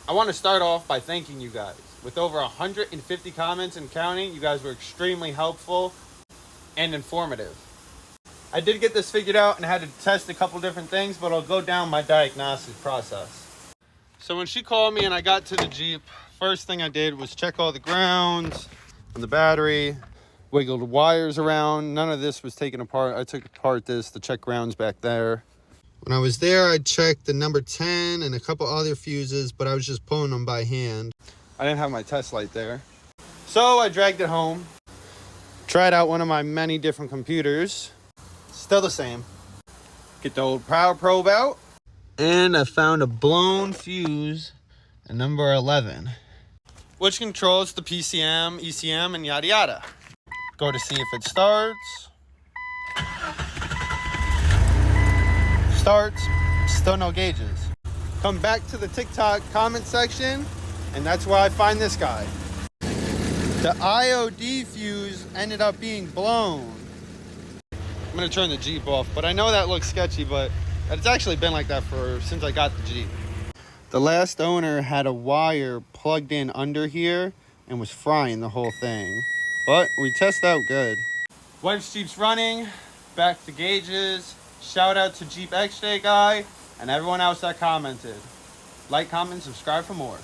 I want to start off by thanking you guys. With over 150 comments and counting, you guys were extremely helpful and informative. I did get this figured out and had to test a couple different things, but I'll go down my diagnostic process. So when she called me and I got to the Jeep, first thing I did was check all the grounds on the battery, wiggled wires around. None of this was taken apart. I took apart this to check grounds back there. When I was there, I checked the number 10 and a couple other fuses, but I was just pulling them by hand. I didn't have my test light there. So I dragged it home, tried out one of my many different computers. Still the same. Get the old power probe out, and I found a blown fuse at number 11, which controls the PCM, ECM, and yada yada. Go to see if it starts. Starts, still no gauges. Come back to the TikTok comment section, and that's where I find this guy. The IOD fuse ended up being blown. I'm gonna turn the Jeep off, but I know that looks sketchy, but it's actually been like that since I got the Jeep. The last owner had a wire plugged in under here and was frying the whole thing, but we tested out good. Wife's Jeep's running, back to gauges. Shout out to Jeep XJ guy and everyone else that commented. Like, comment, subscribe for more.